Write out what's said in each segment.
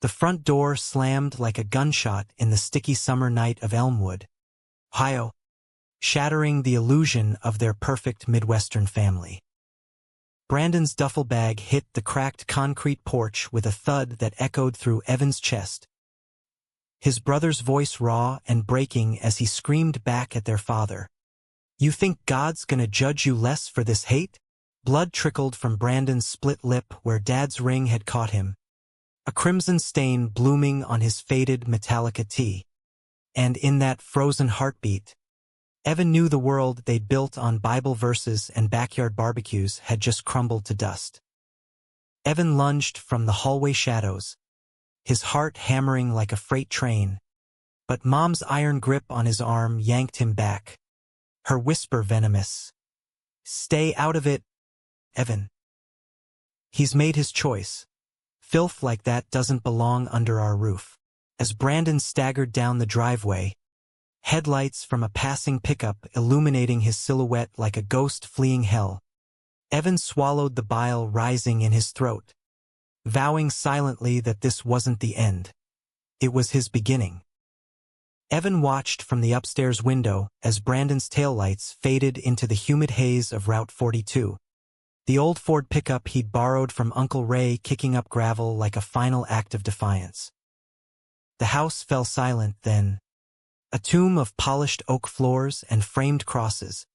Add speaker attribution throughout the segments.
Speaker 1: The front door slammed like a gunshot in the sticky summer night of Elmwood, Ohio, shattering the illusion of their perfect Midwestern family. Brandon's duffel bag hit the cracked concrete porch with a thud that echoed through Evan's chest, his brother's voice raw and breaking as he screamed back at their father. "You think God's gonna judge you less for this hate?" Blood trickled from Brandon's split lip where Dad's ring had caught him, a crimson stain blooming on his faded Metallica tee. And in that frozen heartbeat, Evan knew the world they'd built on Bible verses and backyard barbecues had just crumbled to dust. Evan lunged from the hallway shadows, his heart hammering like a freight train, but Mom's iron grip on his arm yanked him back, her whisper venomous. "Stay out of it, Evan. He's made his choice. Filth like that doesn't belong under our roof." As Brandon staggered down the driveway, headlights from a passing pickup illuminating his silhouette like a ghost fleeing hell, Evan swallowed the bile rising in his throat, vowing silently that this wasn't the end. It was his beginning. Evan watched from the upstairs window as Brandon's taillights faded into the humid haze of Route 42, the old Ford pickup he'd borrowed from Uncle Ray kicking up gravel like a final act of defiance. The house fell silent then, a tomb of polished oak floors and framed crosses,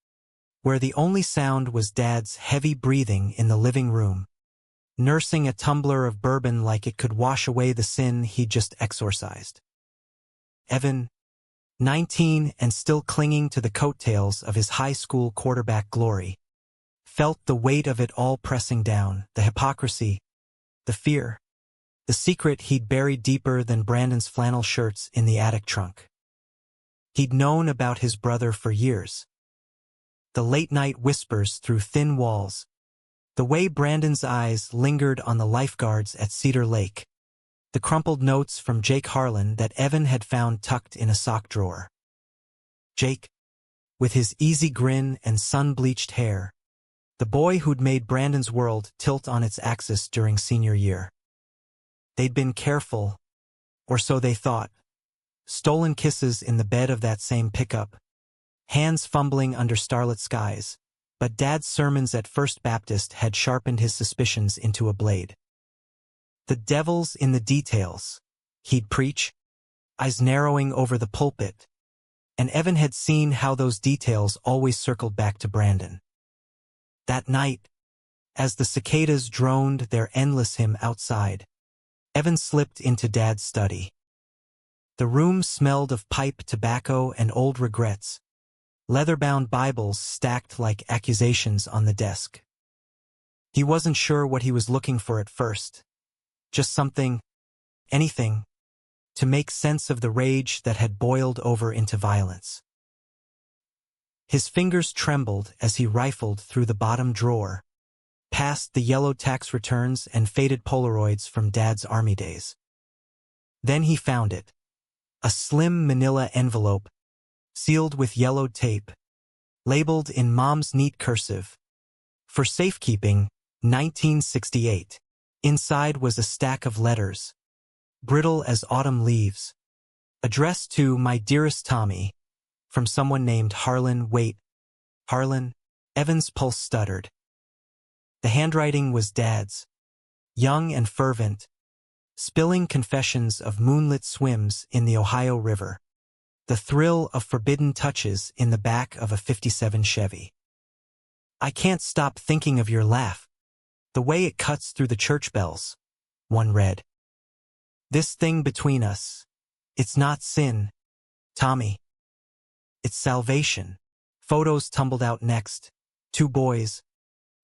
Speaker 1: where the only sound was Dad's heavy breathing in the living room, nursing a tumbler of bourbon like it could wash away the sin he'd just exorcised. Evan, 19 and still clinging to the coattails of his high school quarterback glory, felt the weight of it all pressing down, the hypocrisy, the fear, the secret he'd buried deeper than Brandon's flannel shirts in the attic trunk. He'd known about his brother for years. The late-night whispers through thin walls, the way Brandon's eyes lingered on the lifeguards at Cedar Lake, the crumpled notes from Jake Harlan that Evan had found tucked in a sock drawer. Jake, with his easy grin and sun-bleached hair, the boy who'd made Brandon's world tilt on its axis during senior year. They'd been careful, or so they thought. Stolen kisses in the bed of that same pickup, hands fumbling under starlit skies, but Dad's sermons at First Baptist had sharpened his suspicions into a blade. The devil's in the details, he'd preach, eyes narrowing over the pulpit, and Evan had seen how those details always circled back to Brandon. That night, as the cicadas droned their endless hymn outside, Evan slipped into Dad's study. The room smelled of pipe tobacco and old regrets, leather-bound Bibles stacked like accusations on the desk. He wasn't sure what he was looking for at first, just something, anything, to make sense of the rage that had boiled over into violence. His fingers trembled as he rifled through the bottom drawer, past the yellow tax returns and faded Polaroids from Dad's Army days. Then he found it, a slim manila envelope, sealed with yellowed tape, labeled in Mom's neat cursive, "For safekeeping, 1968. Inside was a stack of letters, brittle as autumn leaves, addressed to "My dearest Tommy," from someone named Harlan. Wait, Harlan? Evan's pulse stuttered. The handwriting was Dad's, young and fervent, spilling confessions of moonlit swims in the Ohio River, the thrill of forbidden touches in the back of a '57 Chevy. "I can't stop thinking of your laugh, the way it cuts through the church bells," one read. "This thing between us, it's not sin, Tommy. It's salvation." Photos tumbled out next, 2 boys,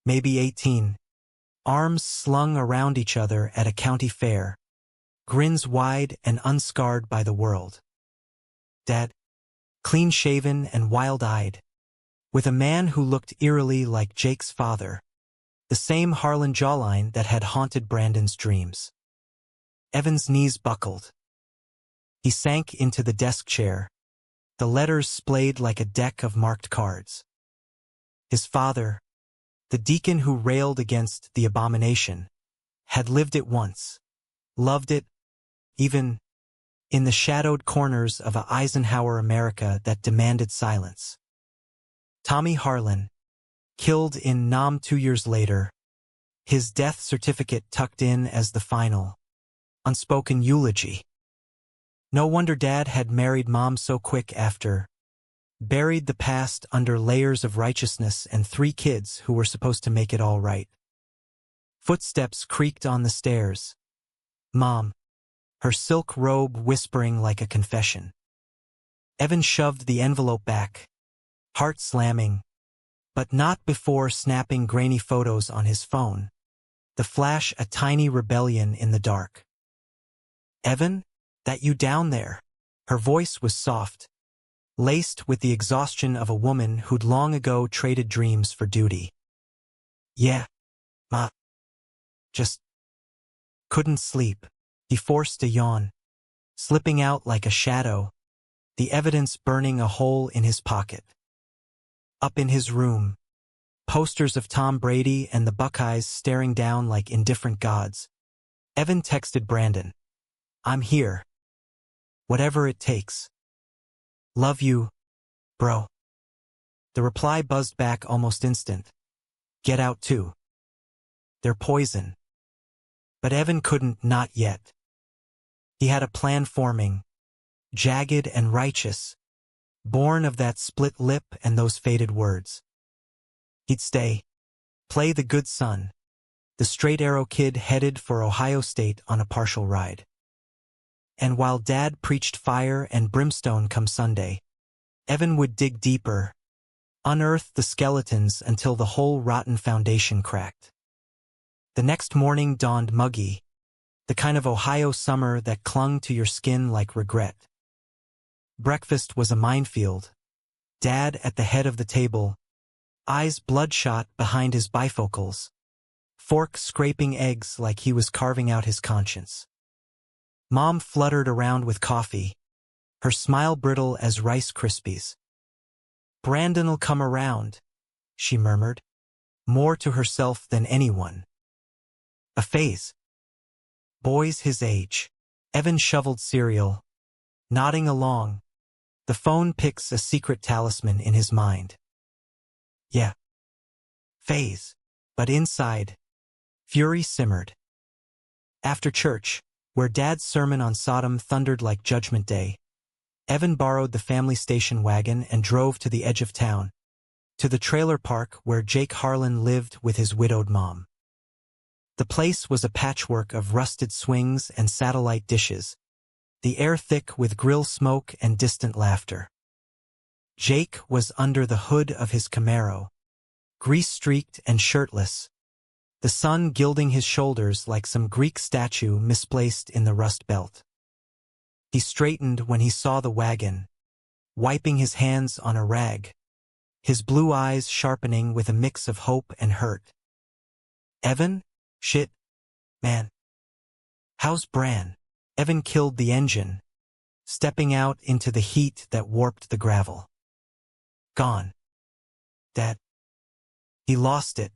Speaker 1: maybe 18, arms slung around each other at a county fair, grins wide and unscarred by the world. Dad, clean-shaven and wild-eyed, with a man who looked eerily like Jake's father, the same Harlan jawline that had haunted Brandon's dreams. Evan's knees buckled. He sank into the desk chair, the letters splayed like a deck of marked cards. His father, the deacon who railed against the abomination, had lived it once, loved it, even in the shadowed corners of a Eisenhower America that demanded silence. Tommy Harlan, killed in Nam 2 years later, his death certificate tucked in as the final, unspoken eulogy. No wonder Dad had married Mom so quick after, buried the past under layers of righteousness and 3 kids who were supposed to make it all right. Footsteps creaked on the stairs. Mom, her silk robe whispering like a confession. Evan shoved the envelope back, heart slamming, but not before snapping grainy photos on his phone, the flash a tiny rebellion in the dark. Evan, that you down there? Her voice was soft, laced with the exhaustion of a woman who'd long ago traded dreams for duty. Yeah, Ma. Just couldn't sleep. He forced a yawn, slipping out like a shadow, the evidence burning a hole in his pocket. Up in his room, posters of Tom Brady and the Buckeyes staring down like indifferent gods. Evan texted Brandon, "I'm here. Whatever it takes. Love you, bro." The reply buzzed back almost instant. "Get out too. They're poison." But Evan couldn't, not yet. He had a plan forming, jagged and righteous, born of that split lip and those faded words. He'd stay, play the good son, the straight arrow kid headed for Ohio State on a partial ride. And while Dad preached fire and brimstone come Sunday, Evan would dig deeper, unearth the skeletons until the whole rotten foundation cracked. The next morning dawned muggy, the kind of Ohio summer that clung to your skin like regret. Breakfast was a minefield. Dad at the head of the table, eyes bloodshot behind his bifocals, fork scraping eggs like he was carving out his conscience. Mom fluttered around with coffee, her smile brittle as Rice Krispies. "Brandon'll come around," she murmured, more to herself than anyone. A phase. Boys his age. Evan shoveled cereal, nodding along. The phone picks a secret talisman in his mind. Yeah. Phase. But inside, fury simmered. After church, where Dad's sermon on Sodom thundered like Judgment Day, Evan borrowed the family station wagon and drove to the edge of town, to the trailer park where Jake Harlan lived with his widowed mom. The place was a patchwork of rusted swings and satellite dishes, the air thick with grill smoke and distant laughter. Jake was under the hood of his Camaro, grease-streaked and shirtless, the sun gilding his shoulders like some Greek statue misplaced in the Rust Belt. He straightened when he saw the wagon, wiping his hands on a rag, his blue eyes sharpening with a mix of hope and hurt. "Evan? Shit, man. How's Bran?" Evan killed the engine, stepping out into the heat that warped the gravel. "Gone. Dad. He lost it.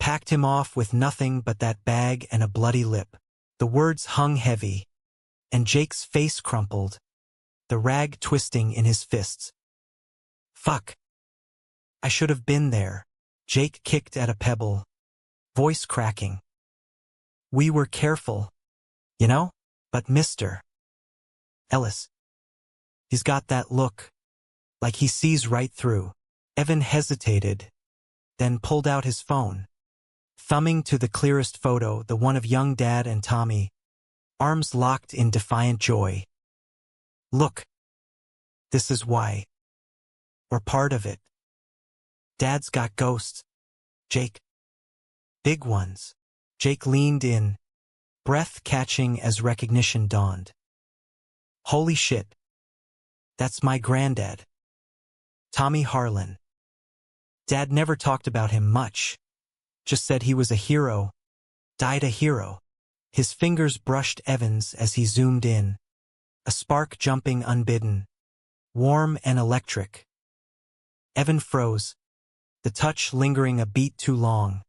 Speaker 1: Packed him off with nothing but that bag and a bloody lip." The words hung heavy, and Jake's face crumpled, the rag twisting in his fists. "Fuck. I should have been there." Jake kicked at a pebble, voice cracking. "We were careful, you know? But Mr. Ellis, he's got that look, like he sees right through." Evan hesitated, then pulled out his phone, thumbing to the clearest photo, the one of young Dad and Tommy, arms locked in defiant joy. "Look. This is why. We're part of it. Dad's got ghosts. Jake. Big ones." Jake leaned in, breath catching as recognition dawned. "Holy shit. That's my granddad. Tommy Harlan." Dad never talked about him much, just said he was a hero, died a hero. His fingers brushed Evan's as he zoomed in, a spark jumping unbidden, warm and electric. Evan froze, the touch lingering a beat too long,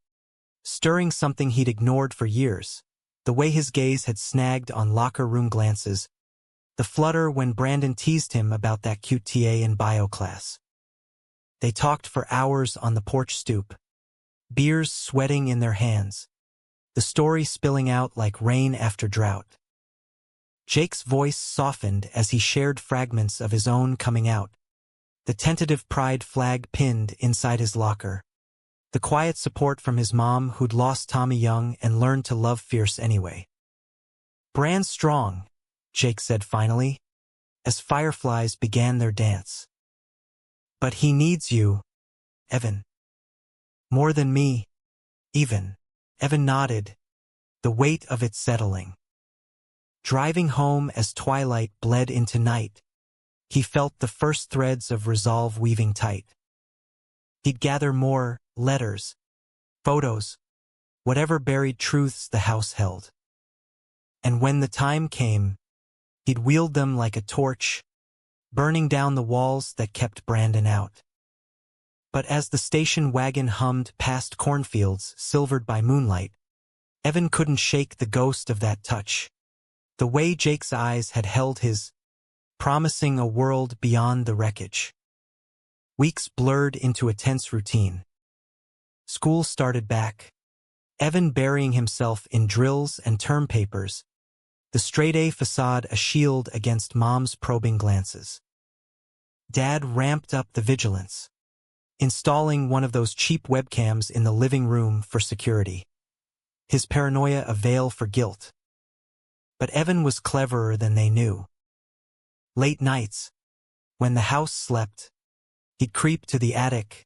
Speaker 1: stirring something he'd ignored for years. The way his gaze had snagged on locker room glances, the flutter when Brandon teased him about that cute TA in bio class. They talked for hours on the porch stoop, beers sweating in their hands, the story spilling out like rain after drought. Jake's voice softened as he shared fragments of his own coming out, the tentative pride flag pinned inside his locker, the quiet support from his mom who'd lost Tommy young and learned to love fierce anyway. "Brand's strong," Jake said finally, as fireflies began their dance. "But he needs you, Evan. More than me, even." Evan nodded, the weight of it settling. Driving home as twilight bled into night, he felt the first threads of resolve weaving tight. He'd gather more letters, photos, whatever buried truths the house held. And when the time came, he'd wield them like a torch, burning down the walls that kept Brandon out. But as the station wagon hummed past cornfields silvered by moonlight, Evan couldn't shake the ghost of that touch, the way Jake's eyes had held his, promising a world beyond the wreckage. Weeks blurred into a tense routine. School started back, Evan burying himself in drills and term papers, the straight-A facade a shield against Mom's probing glances. Dad ramped up the vigilance, installing one of those cheap webcams in the living room for security. His paranoia a veil for guilt. But Evan was cleverer than they knew. Late nights, when the house slept, he'd creep to the attic,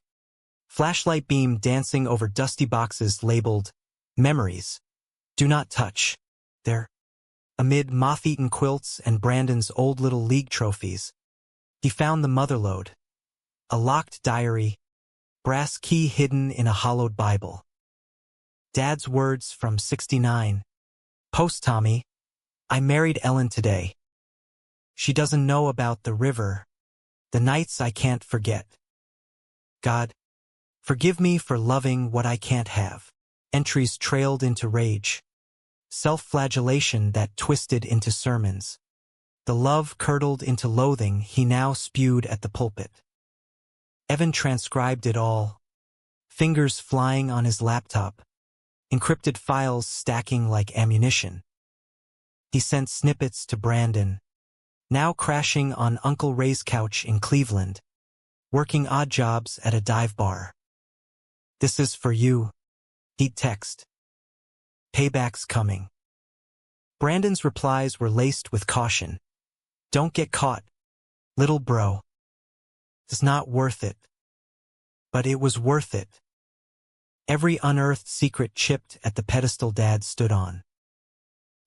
Speaker 1: flashlight beam dancing over dusty boxes labeled "Memories, Do Not Touch." There, amid moth-eaten quilts and Brandon's old Little League trophies, he found the motherlode, a locked diary, brass key hidden in a hollowed Bible. Dad's words from '69. "Post Tommy, I married Ellen today. She doesn't know about the river, the nights I can't forget. God, forgive me for loving what I can't have." Entries trailed into rage, self-flagellation that twisted into sermons. The love curdled into loathing he now spewed at the pulpit. Evan transcribed it all, fingers flying on his laptop, encrypted files stacking like ammunition. He sent snippets to Brandon, now crashing on Uncle Ray's couch in Cleveland, working odd jobs at a dive bar. "This is for you," he'd text. "Payback's coming." Brandon's replies were laced with caution. "Don't get caught, little bro. It's not worth it." But it was worth it. Every unearthed secret chipped at the pedestal Dad stood on.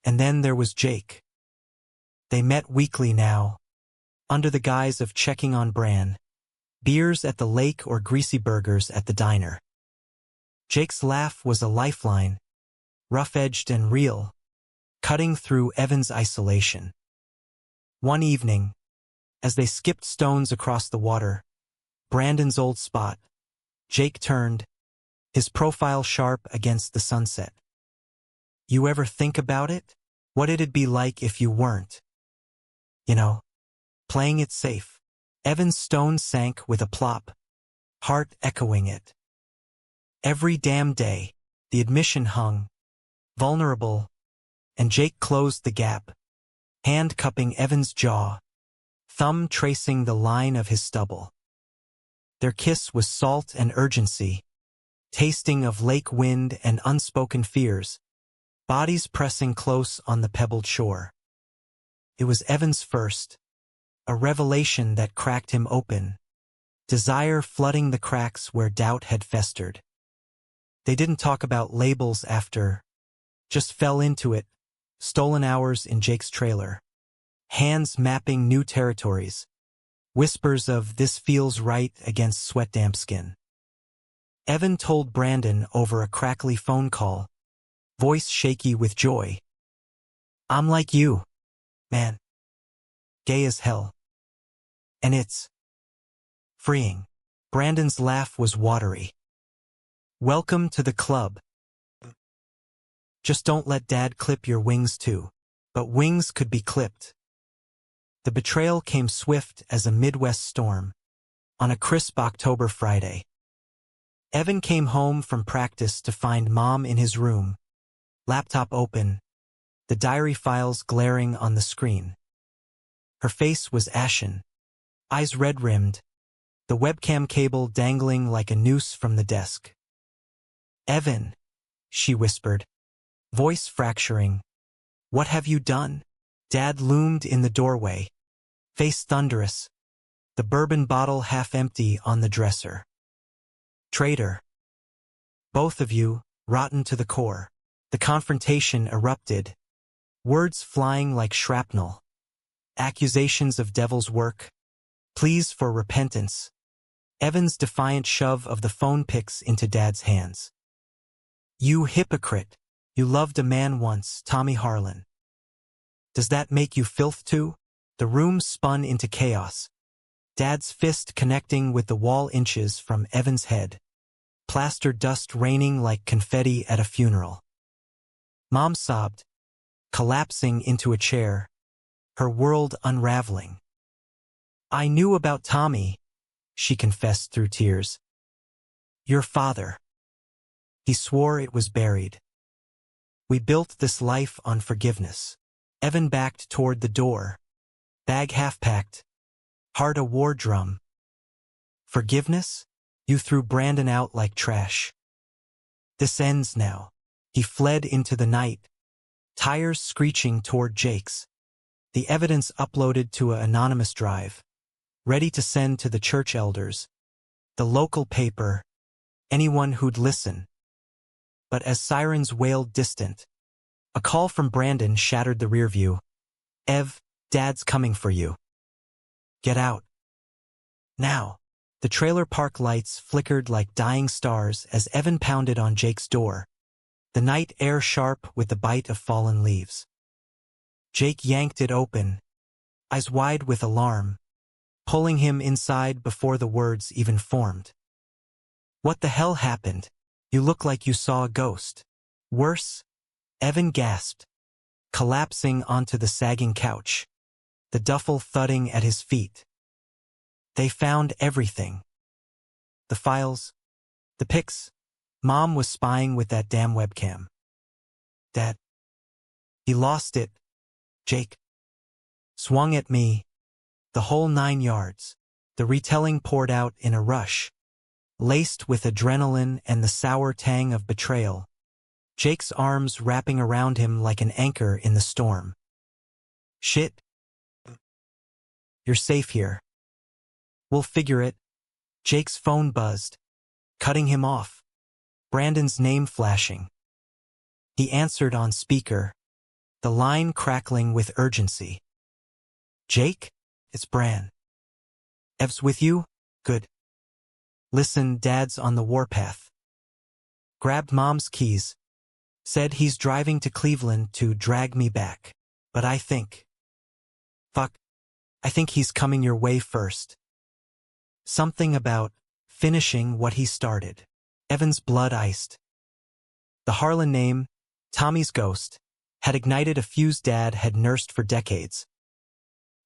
Speaker 1: And then there was Jake. They met weekly now, under the guise of checking on Bran, beers at the lake or greasy burgers at the diner. Jake's laugh was a lifeline, rough-edged and real, cutting through Evan's isolation. One evening, as they skipped stones across the water, Brandon's old spot, Jake turned, his profile sharp against the sunset. "You ever think about it? What it'd be like if you weren't? You know, playing it safe." Evan's stone sank with a plop, heart echoing it. Every damn day, the admission hung, vulnerable, and Jake closed the gap, hand cupping Evan's jaw, thumb tracing the line of his stubble. Their kiss was salt and urgency, tasting of lake wind and unspoken fears, bodies pressing close on the pebbled shore. It was Evan's first, a revelation that cracked him open, desire flooding the cracks where doubt had festered. They didn't talk about labels after, just fell into it, stolen hours in Jake's trailer, hands mapping new territories, whispers of "this feels right" against sweat-damp skin. Evan told Brandon over a crackly phone call, voice shaky with joy, "I'm like you, man. Gay as hell. And it's freeing." Brandon's laugh was watery. "Welcome to the club." Just don't let Dad clip your wings too. But wings could be clipped. The betrayal came swift as a Midwest storm. On a crisp October Friday, Evan came home from practice to find Mom in his room, laptop open, the diary files glaring on the screen. Her face was ashen, eyes red-rimmed, the webcam cable dangling like a noose from the desk. "Evan," she whispered, voice fracturing, "what have you done?" Dad loomed in the doorway, face thunderous, the bourbon bottle half empty on the dresser. "Traitor. Both of you, rotten to the core." The confrontation erupted, words flying like shrapnel, accusations of devil's work, pleas for repentance, Evan's defiant shove of the phone pics into Dad's hands. "You hypocrite. You loved a man once, Tommy Harlan. Does that make you filth too?" The room spun into chaos, Dad's fist connecting with the wall inches from Evan's head, plaster dust raining like confetti at a funeral. Mom sobbed, collapsing into a chair, her world unraveling. "I knew about Tommy," she confessed through tears. "Your father. He swore it was buried. We built this life on forgiveness." Evan backed toward the door, bag half-packed, heart a war drum. "Forgiveness? You threw Brandon out like trash. This ends now." He fled into the night, tires screeching toward Jake's, the evidence uploaded to an anonymous drive, ready to send to the church elders, the local paper, anyone who'd listen. But as sirens wailed distant, a call from Brandon shattered the rearview. "Ev, Dad's coming for you. Get out. Now." The trailer park lights flickered like dying stars as Evan pounded on Jake's door, the night air sharp with the bite of fallen leaves. Jake yanked it open, eyes wide with alarm, pulling him inside before the words even formed. "What the hell happened? You look like you saw a ghost." "Worse," Evan gasped, collapsing onto the sagging couch, the duffel thudding at his feet. "They found everything. The files, the pics. Mom was spying with that damn webcam. Dad. He lost it. Jake. Swung at me. The whole 9 yards." The retelling poured out in a rush, laced with adrenaline and the sour tang of betrayal, Jake's arms wrapping around him like an anchor in the storm. "Shit. You're safe here. We'll figure it." Jake's phone buzzed, cutting him off, Brandon's name flashing. He answered on speaker, the line crackling with urgency. "Jake, it's Bran. Ev's with you? Good. Listen, Dad's on the warpath. Grabbed Mom's keys. Said he's driving to Cleveland to drag me back. But I think he's coming your way first. Something about finishing what he started." Evan's blood iced. The Harlan name, Tommy's ghost, had ignited a fuse Dad had nursed for decades.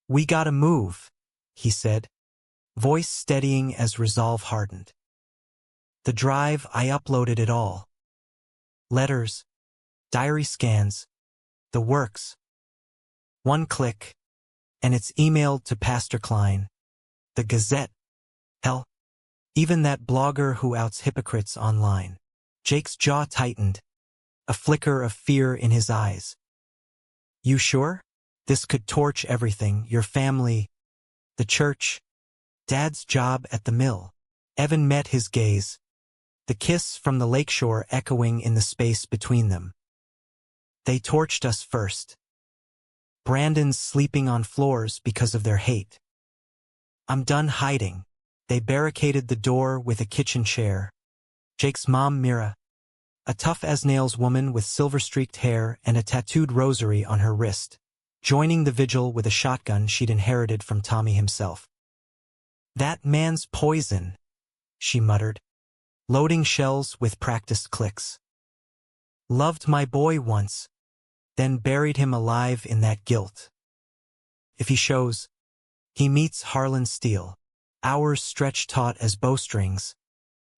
Speaker 1: "We gotta move," he said, voice steadying as resolve hardened. "The drive, I uploaded it all. Letters, diary scans, the works. One click, and it's emailed to Pastor Klein, the Gazette. Hell, even that blogger who outs hypocrites online." Jake's jaw tightened, a flicker of fear in his eyes. "You sure? This could torch everything, your family, the church, Dad's job at the mill." Evan met his gaze, the kiss from the lakeshore echoing in the space between them. "They torched us first. Brandon's sleeping on floors because of their hate. I'm done hiding." They barricaded the door with a kitchen chair. Jake's mom, Mira, a tough-as-nails woman with silver-streaked hair and a tattooed rosary on her wrist, joining the vigil with a shotgun she'd inherited from Tommy himself. "That man's poison," she muttered, loading shells with practiced clicks. Loved my boy once, then buried him alive in that guilt. If he shows, he meets Harlan Steele, hours stretched taut as bowstrings.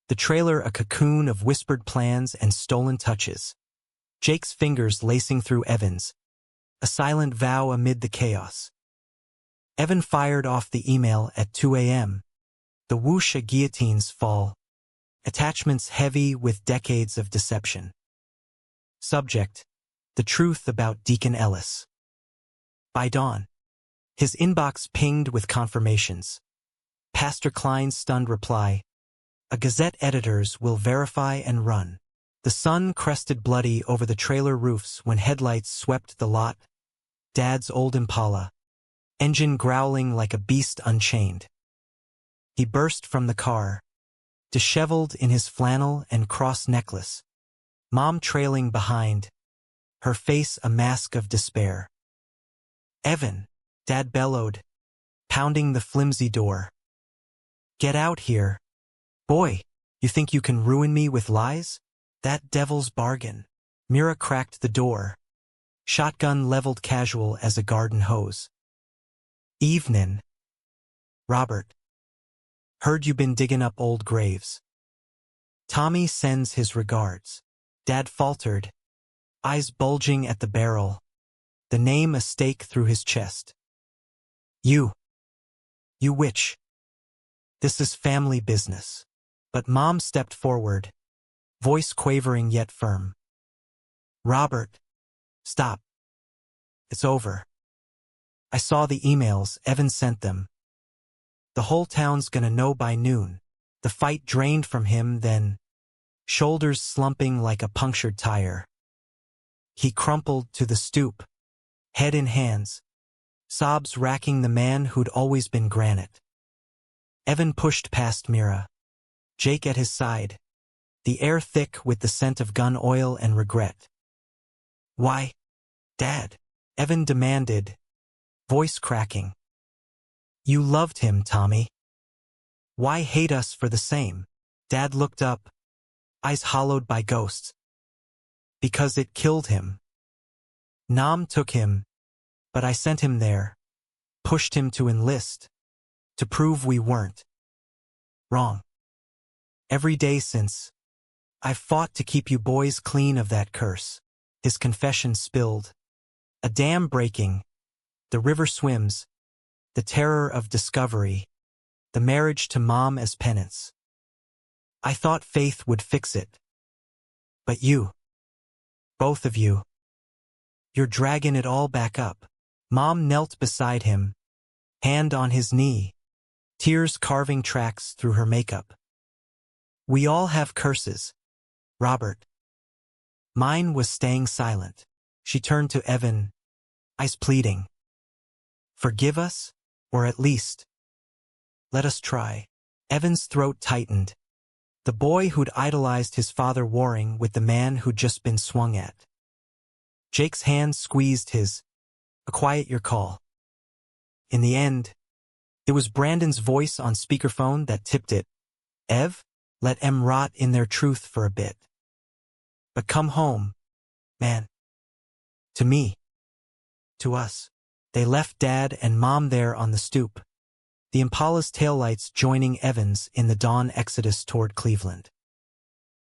Speaker 1: The trailer a cocoon of whispered plans and stolen touches. Jake's fingers lacing through Evan's, a silent vow amid the chaos. Evan fired off the email at 2 a.m. The whoosh of guillotines fall, attachments heavy with decades of deception. Subject: the truth about Deacon Ellis. By dawn, his inbox pinged with confirmations. Pastor Klein's stunned reply: a Gazette editors will verify and run. The sun crested bloody over the trailer roofs when headlights swept the lot. Dad's old Impala, engine growling like a beast unchained. He burst from the car, disheveled in his flannel and cross necklace. Mom trailing behind, her face a mask of despair. Evan, Dad bellowed, pounding the flimsy door. Get out here. Boy, you think you can ruin me with lies? That devil's bargain. Mira cracked the door, shotgun leveled casual as a garden hose. Evenin'. Robert. Heard you been digging up old graves. Tommy sends his regards. Dad faltered, eyes bulging at the barrel, the name a stake through his chest. You witch. This is family business. But Mom stepped forward, voice quavering yet firm. Robert, stop. It's over. I saw the emails, Evan sent them. The whole town's gonna know by noon. The fight drained from him then, shoulders slumping like a punctured tire. He crumpled to the stoop, head in hands, sobs racking the man who'd always been granite. Evan pushed past Mira, Jake at his side, the air thick with the scent of gun oil and regret. Why, Dad? Evan demanded, voice cracking. You loved him, Tommy. Why hate us for the same? Dad looked up, eyes hollowed by ghosts. Because it killed him. Nam took him, but I sent him there, pushed him to enlist, to prove we weren't wrong. Every day since, I've fought to keep you boys clean of that curse. His confession spilled. A dam breaking, the river swims, the terror of discovery, the marriage to Mom as penance. I thought faith would fix it. But you, both of you, you're dragging it all back up. Mom knelt beside him, hand on his knee, tears carving tracks through her makeup. We all have curses, Robert. Mine was staying silent. She turned to Evan, eyes pleading. Forgive us, or at least, let us try. Evan's throat tightened. The boy who'd idolized his father warring with the man who'd just been swung at. Jake's hand squeezed his. Quiet your call. In the end, it was Brandon's voice on speakerphone that tipped it. Ev, let em rot in their truth for a bit. But come home, man. To me. To us. They left Dad and Mom there on the stoop, the Impala's taillights joining Evan's in the dawn exodus toward Cleveland.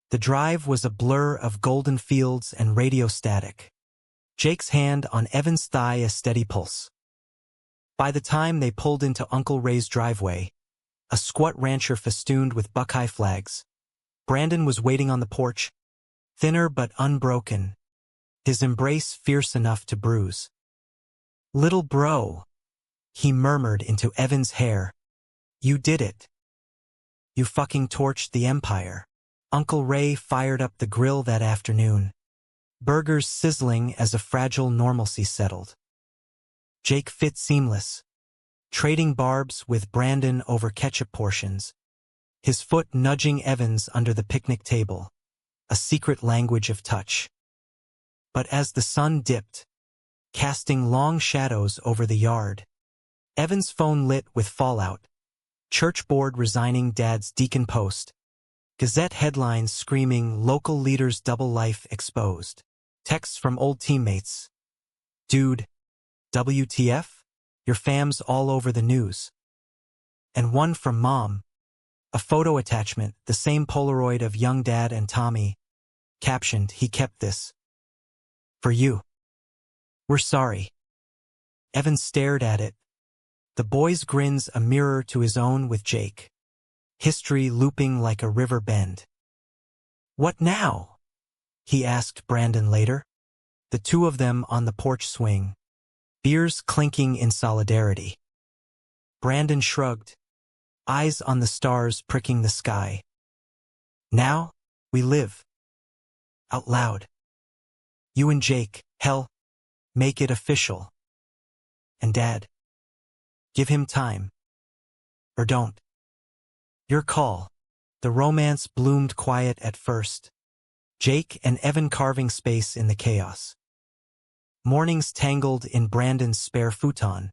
Speaker 1: The drive was a blur of golden fields and radio static. Jake's hand on Evan's thigh a steady pulse. By the time they pulled into Uncle Ray's driveway, a squat rancher festooned with Buckeye flags, Brandon was waiting on the porch, thinner but unbroken, his embrace fierce enough to bruise. Little bro, he murmured into Evan's hair. You did it. You fucking torched the empire. Uncle Ray fired up the grill that afternoon, burgers sizzling as a fragile normalcy settled. Jake fit seamless, trading barbs with Brandon over ketchup portions, his foot nudging Evan's under the picnic table, a secret language of touch. But as the sun dipped, casting long shadows over the yard, Evan's phone lit with fallout, church board resigning Dad's deacon post, Gazette headlines screaming local leaders' double life exposed. Texts from old teammates. Dude, WTF? Your fam's all over the news. And one from Mom. A photo attachment, the same Polaroid of young Dad and Tommy. Captioned, he kept this. For you. We're sorry. Evan stared at it. The boy's grin's a mirror to his own with Jake. History looping like a river bend. What now? He asked Brandon later. The two of them on the porch swing. Beers clinking in solidarity. Brandon shrugged. Eyes on the stars pricking the sky. Now, we live. Out loud. You and Jake, hell, make it official. And Dad. Give him time. Or don't. Your call. The romance bloomed quiet at first. Jake and Evan carving space in the chaos. Mornings tangled in Brandon's spare futon.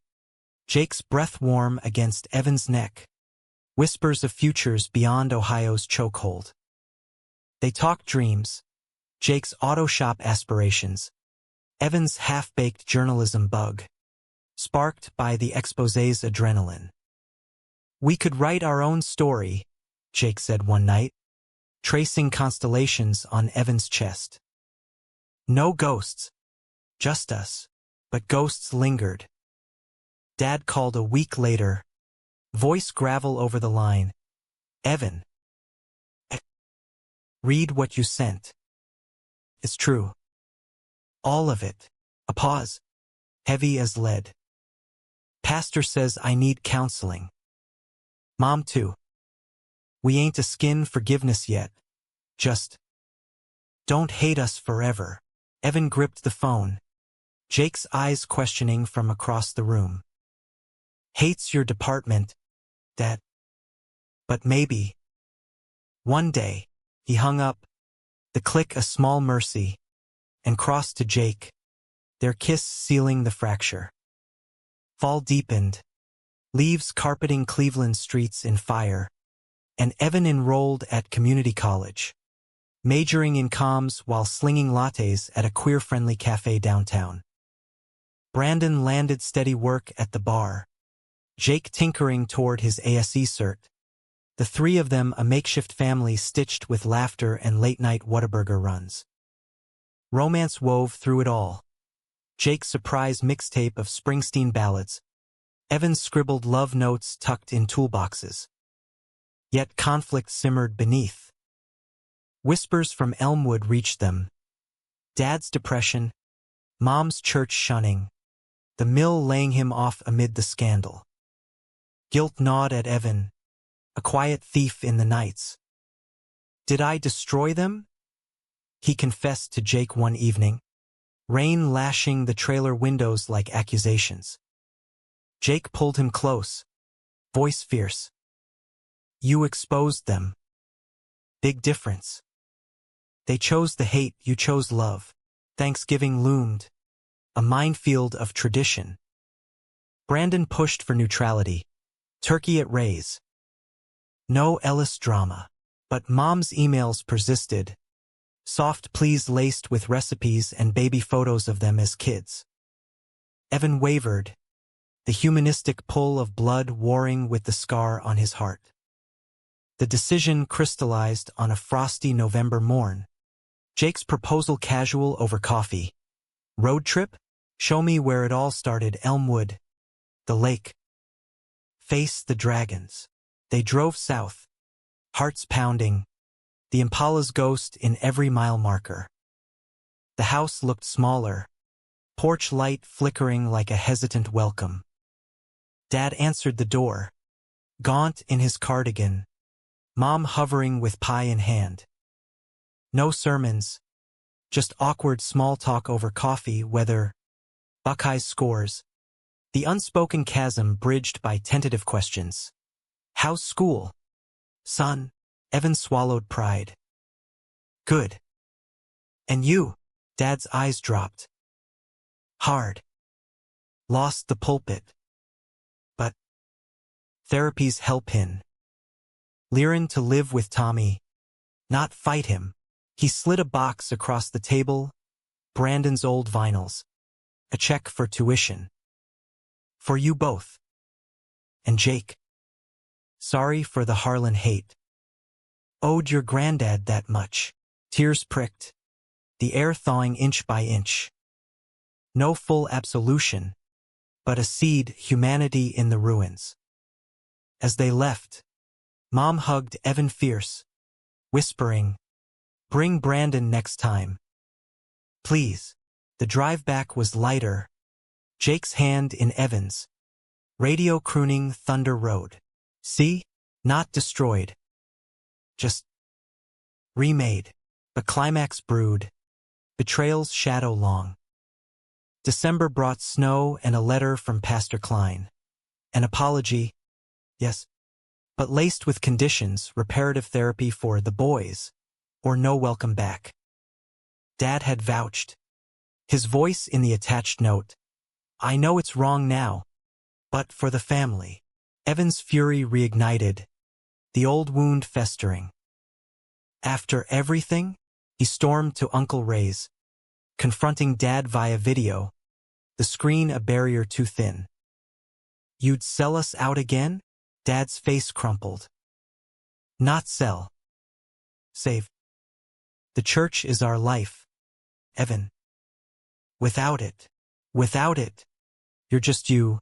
Speaker 1: Jake's breath warm against Evan's neck. Whispers of futures beyond Ohio's chokehold. They talked dreams. Jake's auto shop aspirations. Evan's half-baked journalism bug. Sparked by the exposé's adrenaline. We could write our own story, Jake said one night, tracing constellations on Evan's chest. No ghosts. Just us. But ghosts lingered. Dad called a week later. Voice gravel over the line. Evan. Read what you sent. It's true. All of it. A pause. Heavy as lead. Pastor says I need counseling. Mom too. We ain't a skin forgiveness yet. Just don't hate us forever. Evan gripped the phone. Jake's eyes questioning from across the room. Hates your department, Dad. But maybe. One day, he hung up, the click a small mercy, and crossed to Jake, their kiss sealing the fracture. Fall deepened. Leaves carpeting Cleveland streets in fire, and Evan enrolled at community college, majoring in comms while slinging lattes at a queer-friendly cafe downtown. Brandon landed steady work at the bar, Jake tinkering toward his ASE cert, the three of them a makeshift family stitched with laughter and late-night Whataburger runs. Romance wove through it all. Jake's surprise mixtape of Springsteen ballads, Evan's scribbled love notes tucked in toolboxes. Yet conflict simmered beneath. Whispers from Elmwood reached them. Dad's depression, Mom's church shunning, the mill laying him off amid the scandal. Guilt gnawed at Evan, a quiet thief in the nights. Did I destroy them? He confessed to Jake one evening, rain lashing the trailer windows like accusations. Jake pulled him close, voice fierce. You exposed them. Big difference. They chose the hate, you chose love. Thanksgiving loomed, a minefield of tradition. Brandon pushed for neutrality, turkey at Ray's. No Ellis drama. But Mom's emails persisted, soft pleas laced with recipes and baby photos of them as kids. Evan wavered, the humanistic pull of blood warring with the scar on his heart. The decision crystallized on a frosty November morn. Jake's proposal casual over coffee. Road trip? Show me where it all started. Elmwood. The lake. Face the dragons. They drove south. Hearts pounding. The Impala's ghost in every mile marker. The house looked smaller. Porch light flickering like a hesitant welcome. Dad answered the door, gaunt in his cardigan, Mom hovering with pie in hand. No sermons, just awkward small talk over coffee, weather, Buckeyes scores, the unspoken chasm bridged by tentative questions. How's school? Son, Evan swallowed pride. Good. And you? Dad's eyes dropped. Hard. Lost the pulpit. But therapy's help in. Learn to live with Tommy, not fight him. He slid a box across the table, Brandon's old vinyls, a check for tuition. For you both. And Jake. Sorry for the Harlan hate. Owed your granddad that much. Tears pricked, the air thawing inch by inch. No full absolution, but a seed, humanity in the ruins. As they left, Mom hugged Evan fierce, whispering, "Bring Brandon next time. Please." The drive back was lighter, Jake's hand in Evan's, radio crooning Thunder Road. See? Not destroyed. Just remade. A climax brewed. Betrayal's shadow long. December brought snow and a letter from Pastor Klein. An apology, yes, but laced with conditions, reparative therapy for the boys, or no welcome back. Dad had vouched. His voice in the attached note. I know it's wrong now, but for the family. Evan's fury reignited, the old wound festering. After everything, he stormed to Uncle Ray's, confronting Dad via video, the screen a barrier too thin. You'd sell us out again? Dad's face crumpled. Not sell. Save. The church is our life, Evan. Without it, you're just you.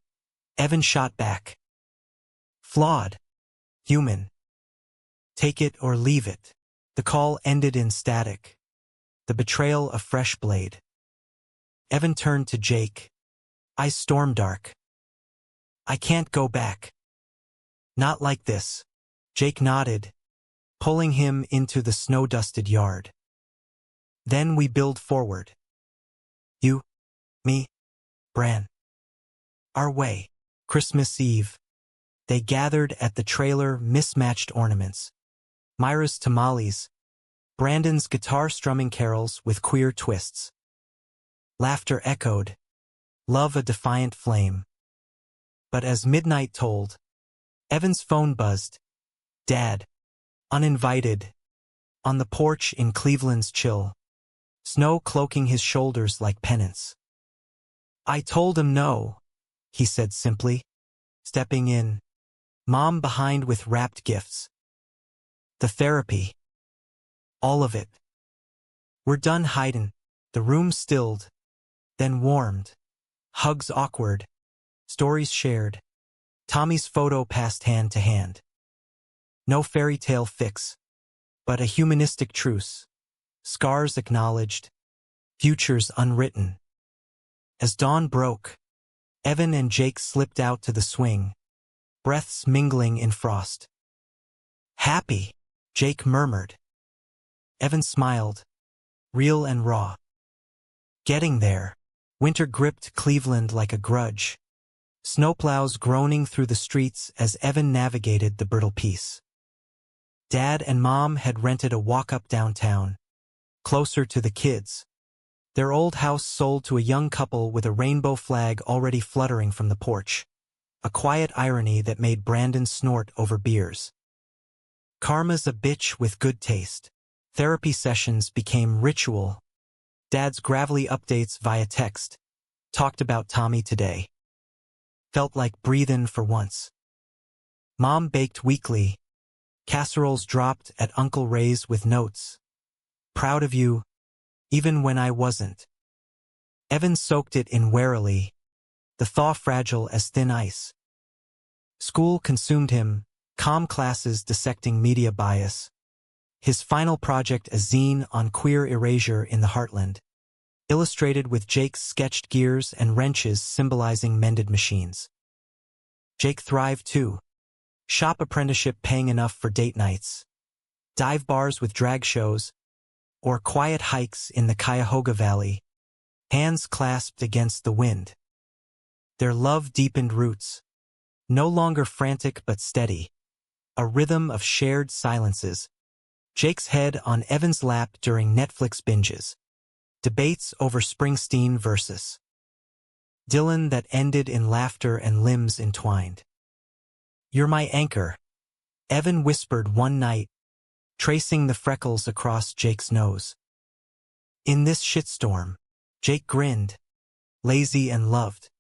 Speaker 1: Evan shot back. Flawed. Human. Take it or leave it. The call ended in static. The betrayal a fresh blade. Evan turned to Jake. Eyes storm dark. I can't go back. Not like this. Jake nodded, pulling him into the snow-dusted yard. Then we build forward. You, me, Bran. Our way. Christmas Eve. They gathered at the trailer, mismatched ornaments. Myra's tamales, Brandon's guitar strumming carols with queer twists. Laughter echoed, love a defiant flame. But as midnight tolled, Evan's phone buzzed. Dad, uninvited, on the porch in Cleveland's chill, snow cloaking his shoulders like penance. I told him no, he said simply, stepping in, Mom behind with wrapped gifts. The therapy. All of it. We're done hidin'. The room stilled, then warmed. Hugs awkward. Stories shared. Tommy's photo passed hand to hand. No fairy tale fix, but a humanistic truce. Scars acknowledged. Futures unwritten. As dawn broke, Evan and Jake slipped out to the swing, breaths mingling in frost. Happy, Jake murmured. Evan smiled, real and raw. Getting there, winter gripped Cleveland like a grudge. Snowplows groaning through the streets as Evan navigated the brittle peace. Dad and Mom had rented a walk-up downtown, closer to the kids. Their old house sold to a young couple with a rainbow flag already fluttering from the porch. A quiet irony that made Brandon snort over beers. Karma's a bitch with good taste. Therapy sessions became ritual. Dad's gravelly updates via text. Talked about Tommy today. Felt like breathin' for once. Mom baked weekly. Casseroles dropped at Uncle Ray's with notes. Proud of you, even when I wasn't. Evan soaked it in warily, the thaw fragile as thin ice. School consumed him, comm classes dissecting media bias. His final project a zine on queer erasure in the heartland, illustrated with Jake's sketched gears and wrenches symbolizing mended machines. Jake thrived too. Shop apprenticeship paying enough for date nights, dive bars with drag shows, or quiet hikes in the Cuyahoga Valley, hands clasped against the wind. Their love deepened roots, no longer frantic but steady, a rhythm of shared silences. Jake's head on Evan's lap during Netflix binges, debates over Springsteen versus Dylan that ended in laughter and limbs entwined. You're my anchor, Evan whispered one night, tracing the freckles across Jake's nose. In this shitstorm, Jake grinned, lazy and loved.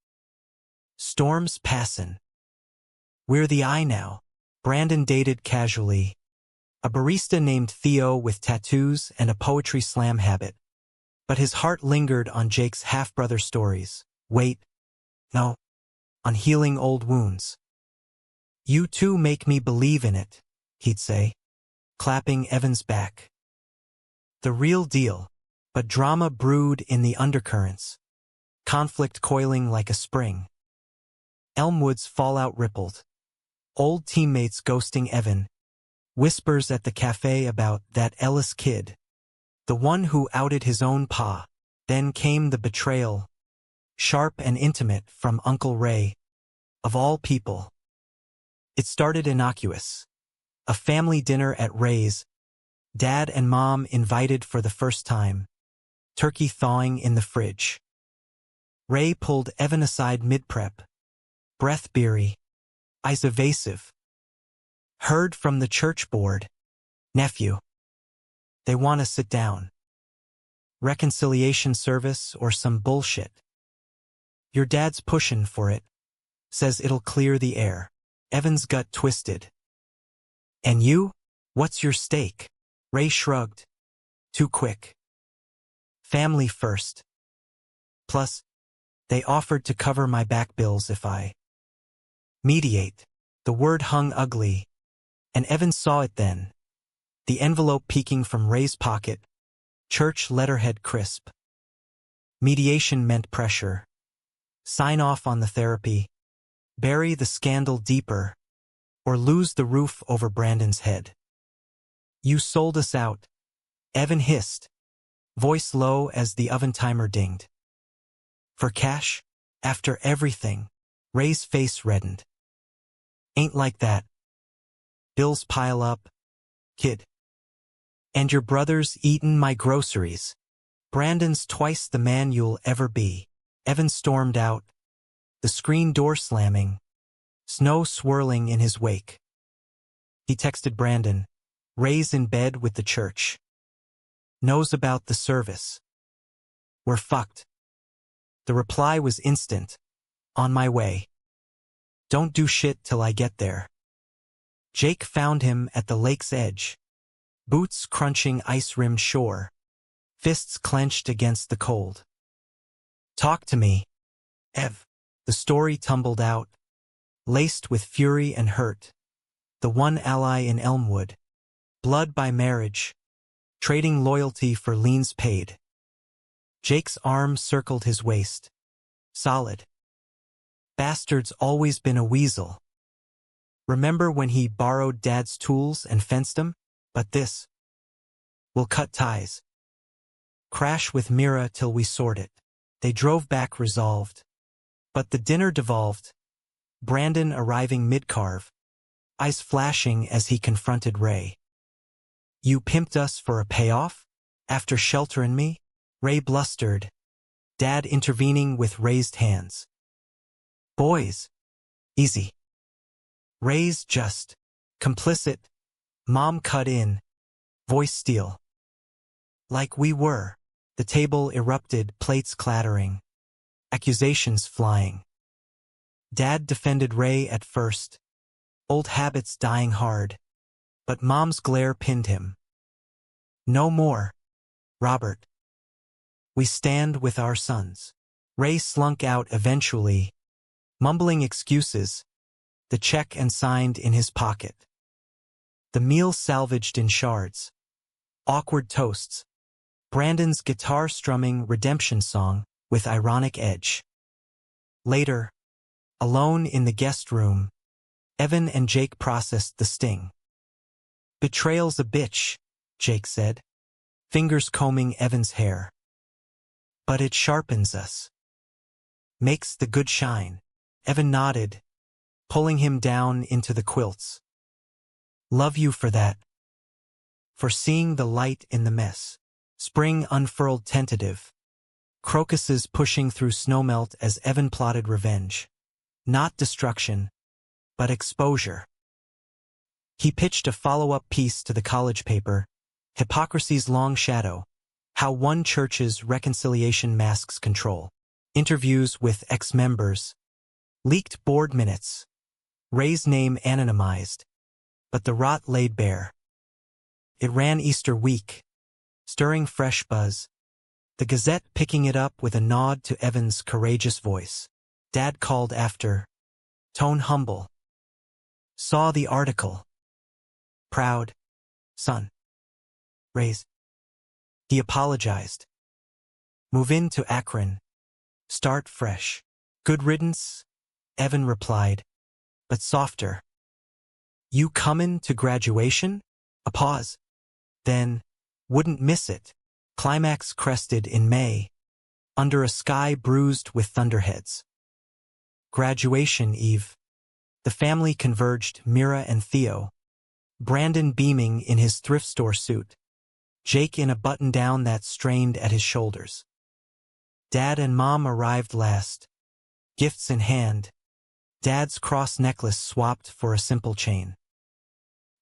Speaker 1: Storms passin'. We're the I now. Brandon dated casually. A barista named Theo with tattoos and a poetry slam habit. But his heart lingered on Jake's half-brother stories. Wait. No. On healing old wounds. You two make me believe in it, he'd say, clapping Evan's back. The real deal, but drama brewed in the undercurrents. Conflict coiling like a spring. Elmwood's fallout rippled. Old teammates ghosting Evan. Whispers at the cafe about that Ellis kid. The one who outed his own pa. Then came the betrayal. Sharp and intimate from Uncle Ray. Of all people. It started innocuous. A family dinner at Ray's. Dad and Mom invited for the first time. Turkey thawing in the fridge. Ray pulled Evan aside mid-prep. Breath beery. Eyes evasive. Heard from the church board. Nephew. They want to sit down. Reconciliation service or some bullshit. Your dad's pushin' for it. Says it'll clear the air. Evan's gut twisted. And you? What's your stake? Ray shrugged. Too quick. Family first. Plus, they offered to cover my back bills if I mediate. The word hung ugly. And Evan saw it then. The envelope peeking from Ray's pocket. Church letterhead crisp. Mediation meant pressure. Sign off on the therapy. Bury the scandal deeper. Or lose the roof over Brandon's head. You sold us out. Evan hissed. Voice low as the oven timer dinged. For cash? After everything. Ray's face reddened. Ain't like that. Bills pile up. Kid. And your brother's eaten my groceries. Brandon's twice the man you'll ever be. Evan stormed out. The screen door slamming. Snow swirling in his wake. He texted Brandon. Ray's in bed with the church. Knows about the service. We're fucked. The reply was instant. On my way. Don't do shit till I get there. Jake found him at the lake's edge. Boots crunching ice-rimmed shore. Fists clenched against the cold. Talk to me, Ev. The story tumbled out. Laced with fury and hurt. The one ally in Elmwood. Blood by marriage. Trading loyalty for liens paid. Jake's arm circled his waist. Solid. Bastard's always been a weasel. Remember when he borrowed Dad's tools and fenced him? But this. We'll cut ties. Crash with Mira till we sort it. They drove back resolved. But the dinner devolved. Brandon arriving mid-carve. Eyes flashing as he confronted Ray. You pimped us for a payoff? After shelterin' me? Ray blustered. Dad intervening with raised hands. Boys. Easy. Ray's just. Complicit. Mom cut in. Voice steel. Like we were. The table erupted, plates clattering. Accusations flying. Dad defended Ray at first. Old habits dying hard. But Mom's glare pinned him. No more. Robert. We stand with our sons. Ray slunk out eventually. Mumbling excuses. The check and signed in his pocket. The meal salvaged in shards. Awkward toasts. Brandon's guitar strumming redemption song with ironic edge. Later, alone in the guest room, Evan and Jake processed the sting. Betrayal's a bitch, Jake said, fingers combing Evan's hair. But it sharpens us. Makes the good shine. Evan nodded, pulling him down into the quilts. Love you for that. For seeing the light in the mess. Spring unfurled tentative. Crocuses pushing through snowmelt as Evan plotted revenge. Not destruction, but exposure. He pitched a follow-up piece to the college paper, Hypocrisy's Long Shadow, How One Church's Reconciliation Masks Control. Interviews with ex-members. Leaked board minutes. Ray's name anonymized, but the rot laid bare. It ran Easter week, stirring fresh buzz. The Gazette picking it up with a nod to Evan's courageous voice. Dad called after, tone humble. Saw the article. Proud. Son. Raise. He apologized. Move in to Akron. Start fresh. Good riddance, Evan replied, but softer. You comin' to graduation? A pause. Then, wouldn't miss it. Climax crested in May, under a sky bruised with thunderheads. Graduation eve. The family converged, Mira and Theo. Brandon beaming in his thrift store suit. Jake in a button-down that strained at his shoulders. Dad and Mom arrived last, gifts in hand. Dad's cross necklace swapped for a simple chain.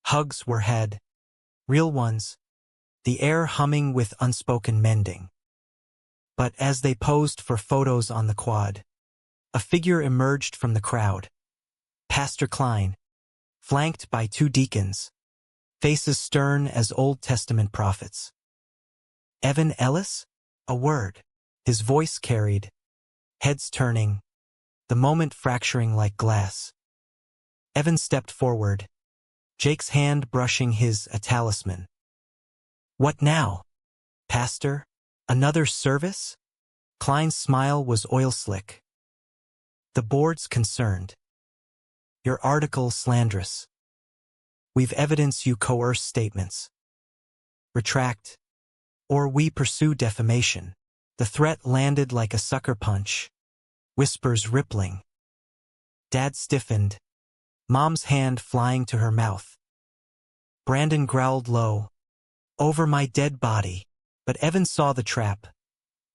Speaker 1: Hugs were had, real ones, the air humming with unspoken mending. But as they posed for photos on the quad, a figure emerged from the crowd. Pastor Klein, flanked by two deacons, faces stern as Old Testament prophets. Evan Ellis? A word. His voice carried, heads turning, the moment fracturing like glass. Evan stepped forward, Jake's hand brushing his talisman. What now? Pastor? Another service? Klein's smile was oil-slick. The board's concerned. Your article slanderous. We've evidence you coerce statements. Retract, or we pursue defamation. The threat landed like a sucker punch, whispers rippling. Dad stiffened, Mom's hand flying to her mouth. Brandon growled low, over my dead body, but Evan saw the trap.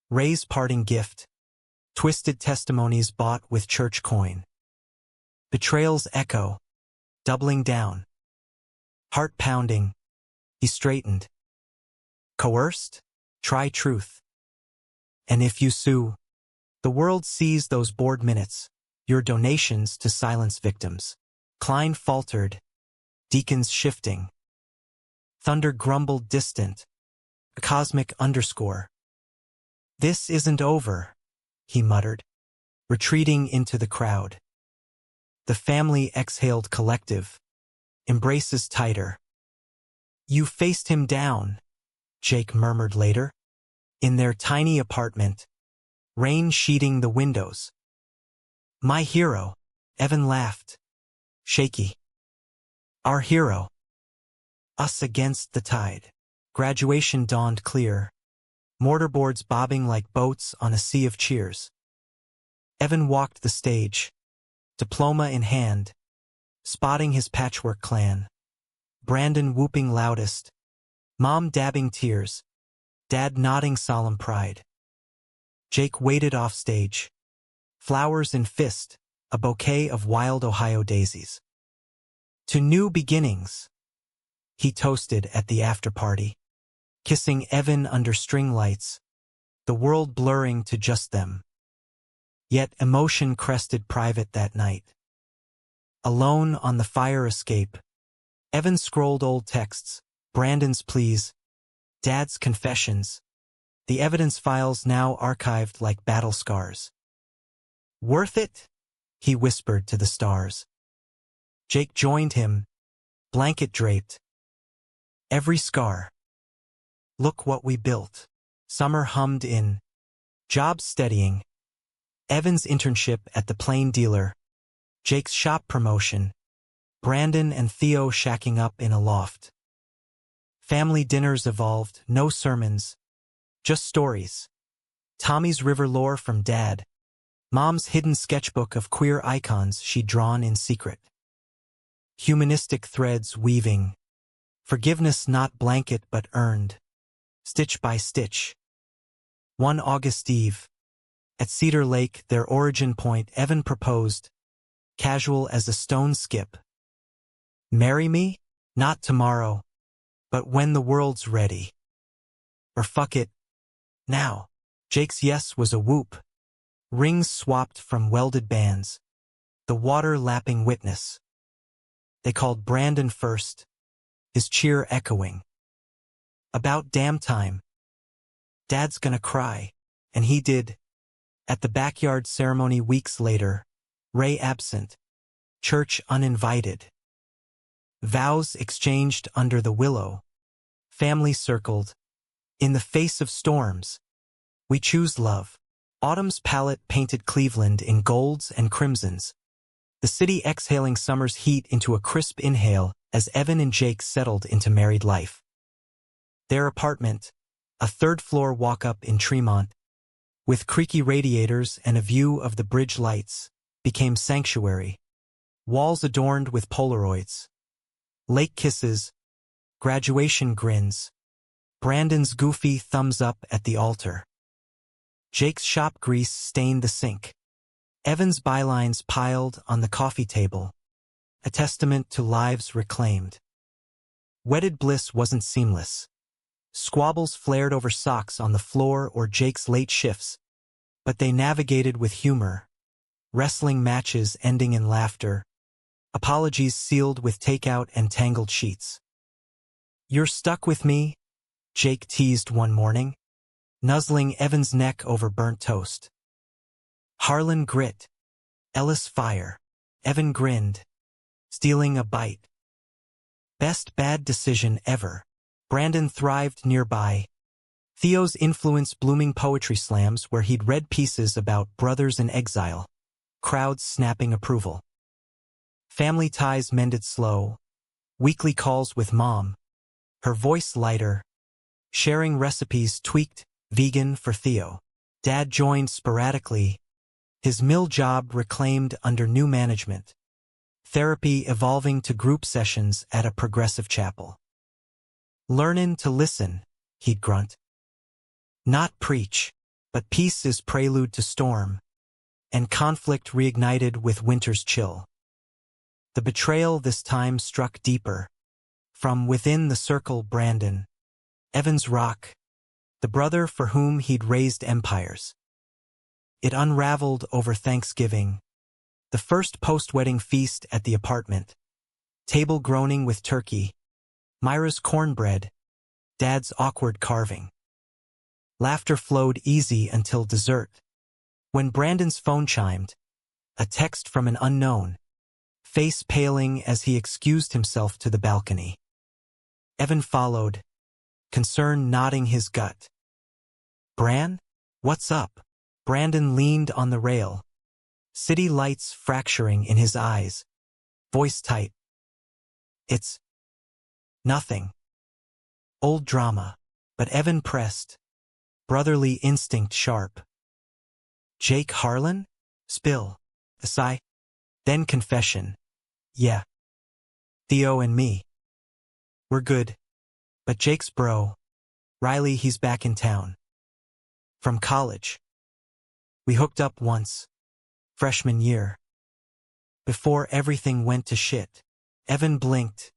Speaker 1: Ray's parting gift, twisted testimonies bought with church coin. Betrayal's echo, doubling down. Heart pounding, he straightened. Coerced? Try truth. And if you sue, the world sees those board minutes, your donations to silence victims. Klein faltered, deacons shifting. Thunder grumbled distant, a cosmic underscore. This isn't over, he muttered, retreating into the crowd. The family exhaled collective, embraces tighter. You faced him down, Jake murmured later, in their tiny apartment, rain sheeting the windows. My hero, Evan laughed, shaky. Our hero. Us against the tide. Graduation dawned clear, mortarboards bobbing like boats on a sea of cheers. Evan walked the stage, diploma in hand, spotting his patchwork clan. Brandon whooping loudest, Mom dabbing tears, Dad nodding solemn pride. Jake waited off stage, flowers in fist, a bouquet of wild Ohio daisies. To new beginnings, he toasted at the after-party, kissing Evan under string lights, the world blurring to just them. Yet emotion crested private that night. Alone on the fire escape, Evan scrolled old texts, Brandon's pleas, Dad's confessions, the evidence files now archived like battle scars. Worth it? He whispered to the stars. Jake joined him, blanket draped. Every scar. Look what we built. Summer hummed in. Jobs steadying. Evan's internship at the plane dealer. Jake's shop promotion. Brandon and Theo shacking up in a loft. Family dinners evolved, no sermons. Just stories. Tommy's river lore from Dad. Mom's hidden sketchbook of queer icons she'd drawn in secret. Humanistic threads weaving. Forgiveness not blanket but earned. Stitch by stitch. One August Eve. At Cedar Lake, their origin point, Evan proposed, casual as a stone skip. Marry me? Not tomorrow, but when the world's ready. Or fuck it, now. Jake's yes was a whoop. Rings swapped from welded bands. The water-lapping witness. They called Brandon first, his cheer echoing. About damn time. Dad's gonna cry. And he did. At the backyard ceremony weeks later, Ray absent, church uninvited. Vows exchanged under the willow. Family circled. In the face of storms, we choose love. Autumn's palette painted Cleveland in golds and crimsons. The city exhaling summer's heat into a crisp inhale as Evan and Jake settled into married life. Their apartment, a third-floor walk-up in Tremont, with creaky radiators and a view of the bridge lights, became sanctuary. Walls adorned with Polaroids. Lake kisses, graduation grins, Brandon's goofy thumbs up at the altar. Jake's shop grease stained the sink. Evan's bylines piled on the coffee table, a testament to lives reclaimed. Wedded bliss wasn't seamless. Squabbles flared over socks on the floor or Jake's late shifts, but they navigated with humor. Wrestling matches ending in laughter. Apologies sealed with takeout and tangled sheets. "You're stuck with me?" Jake teased one morning, nuzzling Evan's neck over burnt toast. Harlan grit. Ellis fire. Evan grinned, stealing a bite. Best bad decision ever. Brandon thrived nearby. Theo's influence blooming poetry slams where he'd read pieces about brothers in exile. Crowds snapping approval. Family ties mended slow. Weekly calls with Mom. Her voice lighter. Sharing recipes tweaked, vegan for Theo. Dad joined sporadically. His mill job reclaimed under new management. Therapy evolving to group sessions at a progressive chapel. "Learnin' to listen," he'd grunt. "Not preach, but peace is prelude to storm." And conflict reignited with winter's chill. The betrayal this time struck deeper. From within the circle Brandon. Evan's rock. The brother for whom he'd raised empires. It unraveled over Thanksgiving. The first post-wedding feast at the apartment. Table groaning with turkey. Myra's cornbread. Dad's awkward carving. Laughter flowed easy until dessert. When Brandon's phone chimed, a text from an unknown, face paling as he excused himself to the balcony. Evan followed, concern nodding his gut. "Bran? What's up?" Brandon leaned on the rail, city lights fracturing in his eyes, voice tight. "It's nothing. Old drama." But Evan pressed, brotherly instinct sharp. "Jake Harlan? Spill." A sigh. Then confession. "Yeah. Theo and me. We're good. But Jake's bro, Riley, he's back in town. From college. We hooked up once. Freshman year. Before everything went to shit." Evan blinked,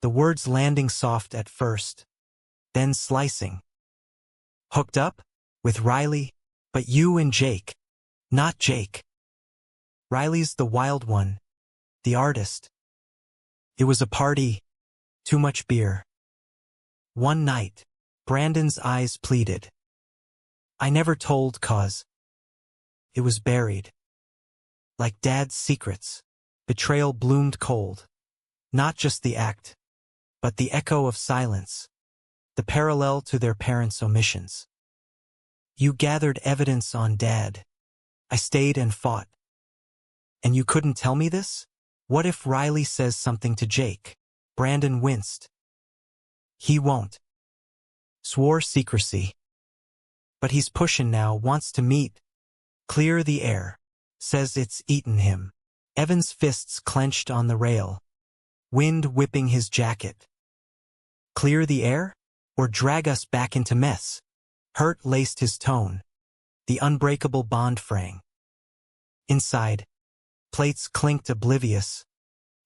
Speaker 1: the words landing soft at first, then slicing. "Hooked up? With Riley? But you and Jake. Not Jake. Riley's the wild one. The artist. It was a party. Too much beer. One night." Brandon's eyes pleaded. "I never told cause it was buried. Like Dad's secrets." Betrayal bloomed cold. Not just the act, but the echo of silence. The parallel to their parents' omissions. "You gathered evidence on Dad. I stayed and fought. And you couldn't tell me this? What if Riley says something to Jake?" Brandon winced. "He won't. Swore secrecy. But he's pushin' now, wants to meet. Clear the air. Says it's eaten him." Evan's fists clenched on the rail. Wind whipping his jacket. "Clear the air? Or drag us back into mess?" Hurt laced his tone. The unbreakable bond fraying. Inside, plates clinked oblivious,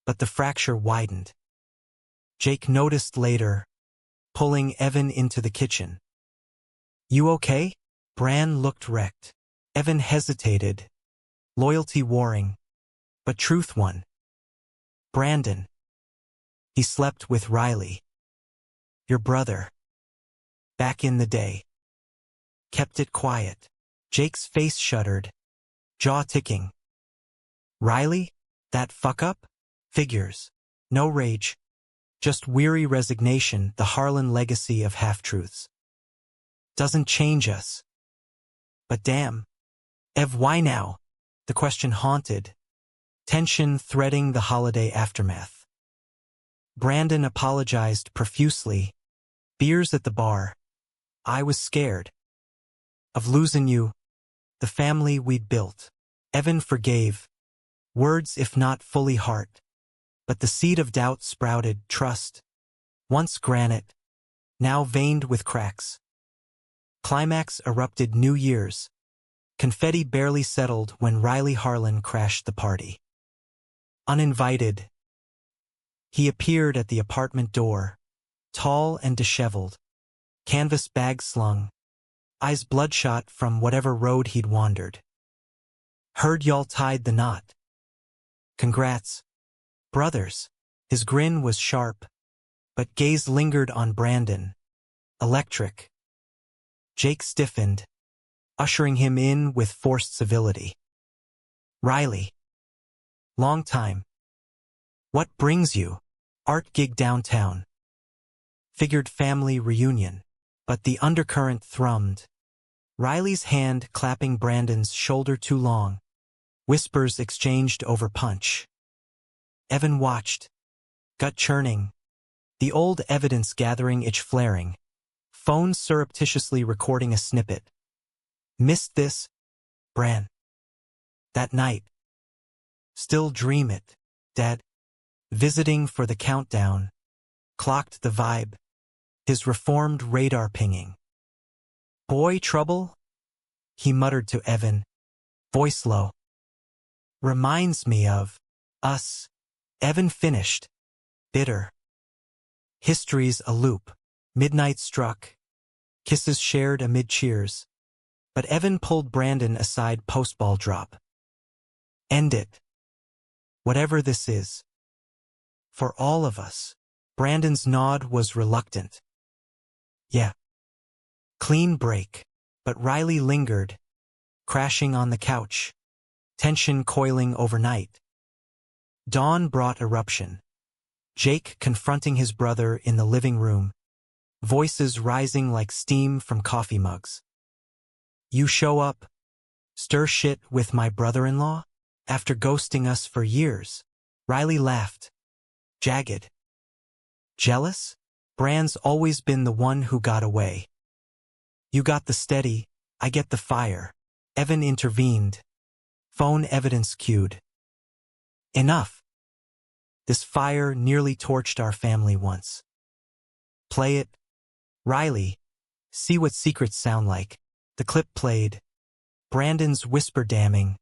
Speaker 1: but the fracture widened. Jake noticed later, pulling Evan into the kitchen. "You okay?" Bran looked wrecked. Evan hesitated, loyalty warring, but truth won. "Brandon. He slept with Riley. Your brother. Back in the day. Kept it quiet." Jake's face shuddered, jaw ticking. "Riley? That fuck-up? Figures. No rage. Just weary resignation, the Harlan legacy of half-truths. Doesn't change us. But damn. Ev, why now?" The question haunted, tension threading the holiday aftermath. Brandon apologized profusely. "Beers at the bar. I was scared. Of losing you. The family we'd built." Evan forgave. Words if not fully heart. But the seed of doubt sprouted, trust. Once granite, now veined with cracks. Climax erupted New Year's. Confetti barely settled when Riley Harlan crashed the party. Uninvited, he appeared at the apartment door, tall and disheveled, canvas bag slung, eyes bloodshot from whatever road he'd wandered. "Heard y'all tied the knot. Congrats. Brothers." His grin was sharp, but gaze lingered on Brandon. Electric. Jake stiffened, ushering him in with forced civility. "Riley. Long time. What brings you?" "Art gig downtown." Figured family reunion. But the undercurrent thrummed. Riley's hand clapping Brandon's shoulder too long. Whispers exchanged over punch. Evan watched, gut churning. The old evidence gathering itch flaring. Phone surreptitiously recording a snippet. "Missed this, Bran. That night. Still dream it, Dad. Visiting for the countdown. Clocked the vibe. His reformed radar pinging. Boy trouble?" He muttered to Evan, voice low. "Reminds me of us." Evan finished, bitter. History's a loop. Midnight struck. Kisses shared amid cheers. But Evan pulled Brandon aside post-ball drop. "End it. Whatever this is. For all of us." Brandon's nod was reluctant. "Yeah. Clean break." But Riley lingered, crashing on the couch, tension coiling overnight. Dawn brought eruption. Jake confronting his brother in the living room, voices rising like steam from coffee mugs. "You show up, stir shit with my brother-in-law? After ghosting us for years?" Riley laughed, jagged. "Jealous? Bran's always been the one who got away. You got the steady, I get the fire." Evan intervened. Phone evidence cued. "Enough. This fire nearly torched our family once. Play it. Riley, see what secrets sound like." The clip played. Brandon's whisper damning.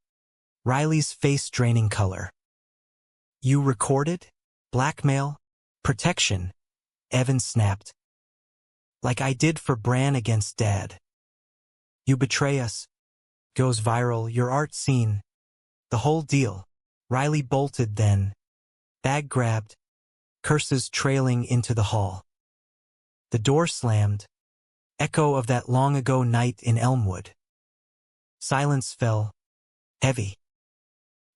Speaker 1: Riley's face draining color. "You recorded? Blackmail? Protection?" Evan snapped. "Like I did for Bran against Dad. You betray us. Goes viral, your art scene. The whole deal." Riley bolted then. Bag grabbed. Curses trailing into the hall. The door slammed. Echo of that long-ago night in Elmwood. Silence fell. Heavy.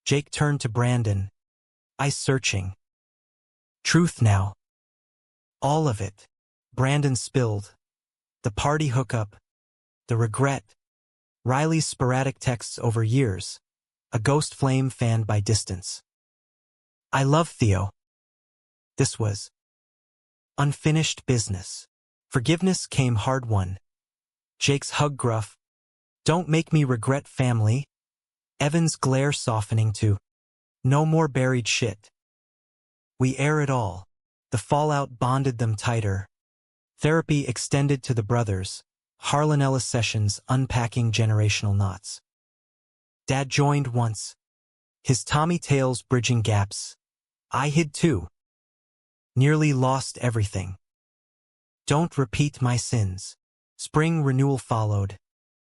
Speaker 1: Jake turned to Brandon, eyes searching. "Truth now." "All of it." Brandon spilled. The party hookup. The regret. Riley's sporadic texts over years. A ghost flame fanned by distance. "I love Theo." This was unfinished business. Forgiveness came hard-won. Jake's hug gruff. "Don't make me regret family." Evan's glare softening to "No more buried shit. We air it all." The fallout bonded them tighter. Therapy extended to the brothers. Harlan sessions unpacking generational knots. Dad joined once. His Tommy tales bridging gaps. I hid too. Nearly lost everything. Don't repeat my sins. Spring renewal followed.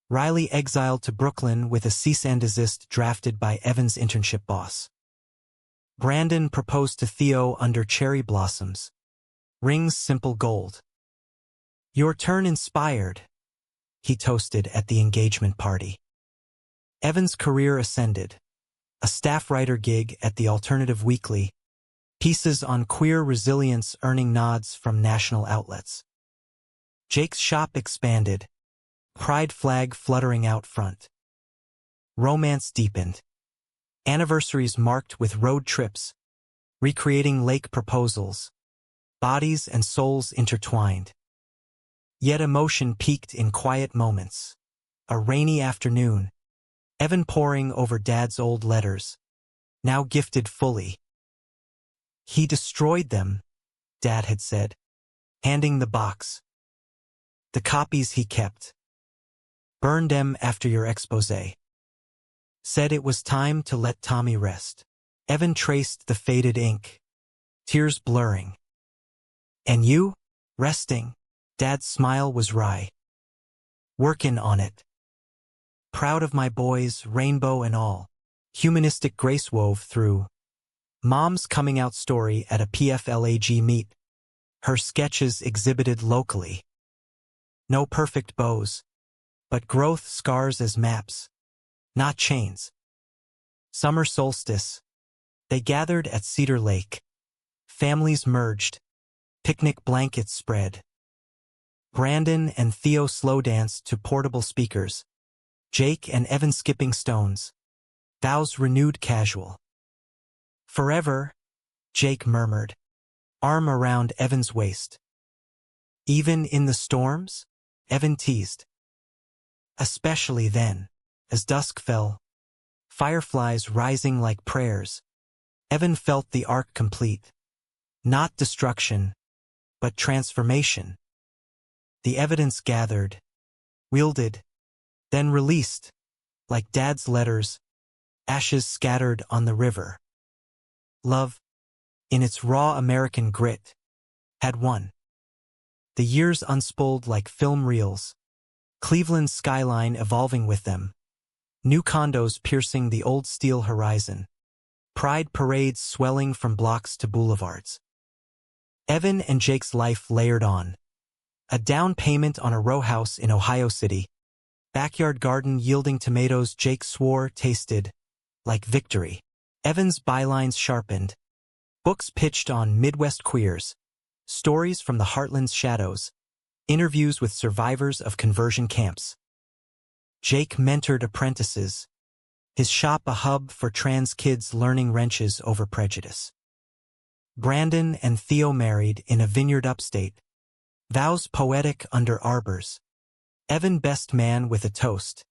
Speaker 1: Riley exiled to Brooklyn with a cease and desist drafted by Evan's internship boss. Brandon proposed to Theo under cherry blossoms. Rings simple gold. Your turn inspired, he toasted at the engagement party. Evan's career ascended. A staff writer gig at the Alternative Weekly, pieces on queer resilience earning nods from national outlets. Jake's shop expanded, pride flag fluttering out front. Romance deepened. Anniversaries marked with road trips, recreating lake proposals, bodies and souls intertwined. Yet emotion peaked in quiet moments. A rainy afternoon, Evan poring over Dad's old letters, now gifted fully. He destroyed them, Dad had said, handing the box. The copies he kept. Burned them after your exposé. Said it was time to let Tommy rest. Evan traced the faded ink, tears blurring. And you? Resting? Dad's smile was wry. Workin' on it. Proud of my boys, rainbow and all. Humanistic grace wove through. Mom's coming out story at a PFLAG meet. Her sketches exhibited locally. No perfect bows, but growth scars as maps, not chains. Summer solstice. They gathered at Cedar Lake. Families merged. Picnic blankets spread. Brandon and Theo slow danced to portable speakers. Jake and Evan skipping stones. Vows renewed casual. Forever, Jake murmured, arm around Evan's waist. Even in the storms? Evan teased. Especially then, as dusk fell, fireflies rising like prayers, Evan felt the arc complete. Not destruction, but transformation. The evidence gathered, wielded, then released, like Dad's letters, ashes scattered on the river. Love, in its raw American grit, had won. The years unspooled like film reels, Cleveland's skyline evolving with them, new condos piercing the old steel horizon, pride parades swelling from blocks to boulevards. Evan and Jake's life layered on. A down payment on a row house in Ohio City, backyard garden yielding tomatoes Jake swore tasted like victory. Evan's bylines sharpened. Books pitched on Midwest queers, stories from the Heartland's shadows, interviews with survivors of conversion camps. Jake mentored apprentices, his shop a hub for trans kids learning wrenches over prejudice. Brandon and Theo married in a vineyard upstate, vows poetic under arbors. Evan best man with a toast.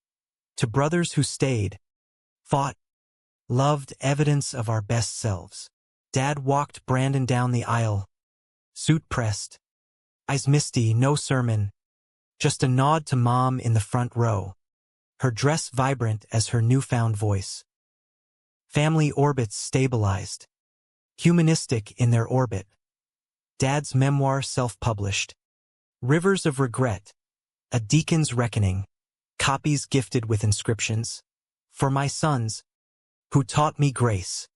Speaker 1: To brothers who stayed, fought, loved evidence of our best selves. Dad walked Brandon down the aisle, suit pressed, eyes misty, no sermon, just a nod to Mom in the front row, her dress vibrant as her newfound voice. Family orbits stabilized, humanistic in their orbit. Dad's memoir self-published. Rivers of Regret, a deacon's reckoning, copies gifted with inscriptions. For my sons, who taught me grace.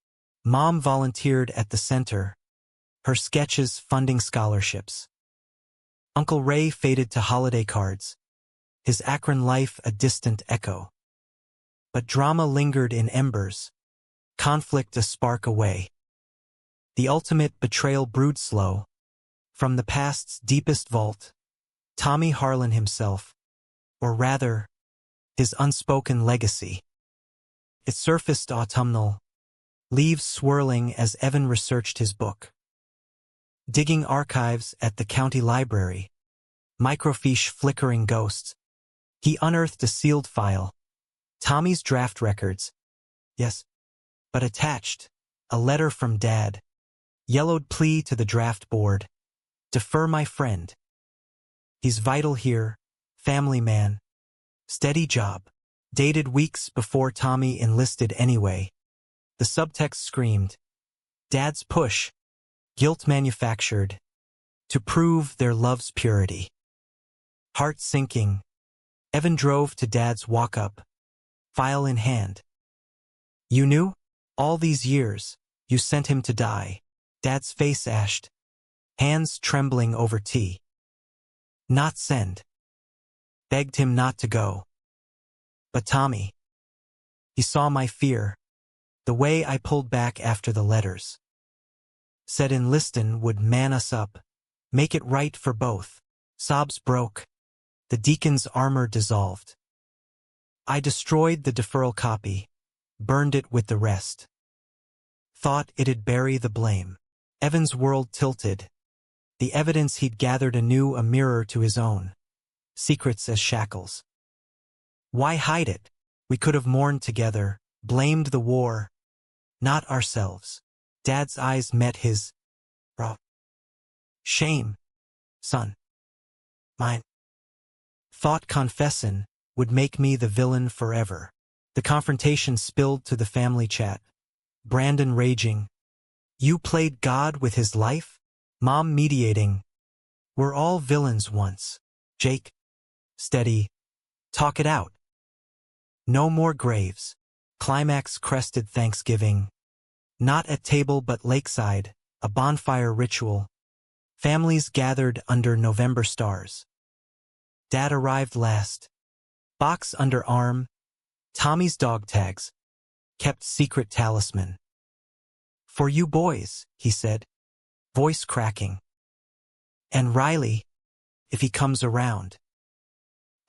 Speaker 1: Mom volunteered at the center, her sketches funding scholarships. Uncle Ray faded to holiday cards, his Akron life a distant echo. But drama lingered in embers, conflict a spark away. The ultimate betrayal brewed slow, from the past's deepest vault, Tommy Harlan himself, or rather, his unspoken legacy. It surfaced autumnal, leaves swirling as Evan researched his book. Digging archives at the county library, microfiche flickering ghosts, he unearthed a sealed file, Tommy's draft records. Yes, but attached, a letter from Dad, yellowed plea to the draft board. Defer my friend. He's vital here, family man, steady job. Dated weeks before Tommy enlisted anyway. The subtext screamed, Dad's push, guilt manufactured, to prove their love's purity. Heart sinking, Evan drove to Dad's walk-up, file in hand. You knew? All these years, you sent him to die. Dad's face ashed, hands trembling over tea. Not send. Begged him not to go. But Tommy. He saw my fear, the way I pulled back after the letters. Said enlistin' would man us up, make it right for both. Sobs broke. The deacon's armor dissolved. I destroyed the deferral copy, burned it with the rest. Thought it'd bury the blame. Evan's world tilted. The evidence he'd gathered anew a mirror to his own. Secrets as shackles. Why hide it? We could have mourned together, blamed the war, not ourselves. Dad's eyes met his. Shame, son. Mine. Thought confessin' would make me the villain forever. The confrontation spilled to the family chat. Brandon raging. You played God with his life? Mom mediating. We're all villains once. Jake. Steady. Talk it out. No more graves. Climax crested Thanksgiving. Not at table but lakeside, a bonfire ritual. Families gathered under November stars. Dad arrived last. Box under arm. Tommy's dog tags. Kept secret talisman. For you boys, he said, voice cracking. And Riley, if he comes around.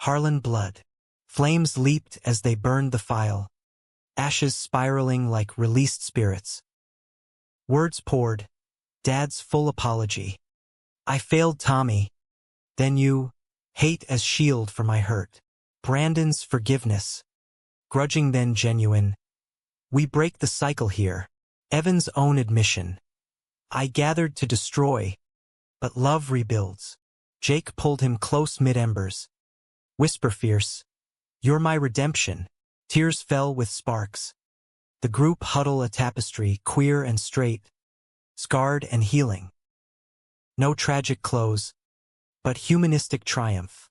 Speaker 1: Harlan blood. Flames leaped as they burned the file. Ashes spiraling like released spirits. Words poured. Dad's full apology. I failed Tommy. Then you, hate as shield for my hurt. Brandon's forgiveness. Grudging then genuine. We break the cycle here. Evan's own admission. I gathered to destroy, but love rebuilds. Jake pulled him close mid-embers. Whisper fierce. You're my redemption. Tears fell with sparks. The group huddle a tapestry, queer and straight, scarred and healing. No tragic close, but humanistic triumph.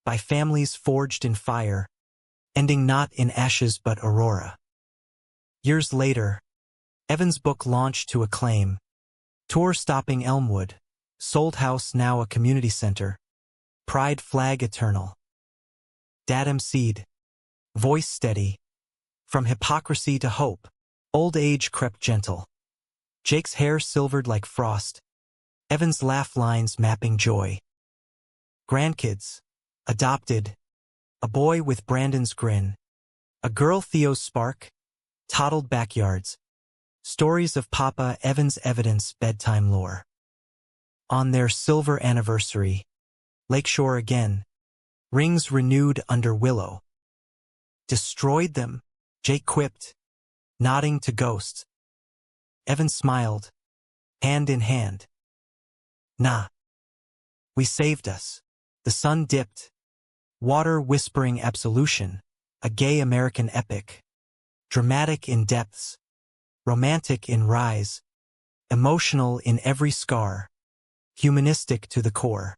Speaker 1: By families forged in fire, ending not in ashes but aurora. Years later, Evan's book launched to acclaim. Tour stopping Elmwood, Sold House now a community center. Pride flag eternal. Dad emceed. Voice steady. From hypocrisy to hope. Old age crept gentle. Jake's hair silvered like frost. Evan's laugh lines mapping joy. Grandkids. Adopted. A boy with Brandon's grin. A girl Theo's spark. Toddled backyards. Stories of Papa Evan's evidence bedtime lore. On their silver anniversary. Lakeshore again. Rings renewed under willow. Destroyed them, Jake quipped, nodding to ghosts. Evan smiled, hand in hand. Nah. We saved us. The sun dipped. Water whispering absolution, a gay American epic. Dramatic in depths. Romantic in rise. Emotional in every scar. Humanistic to the core.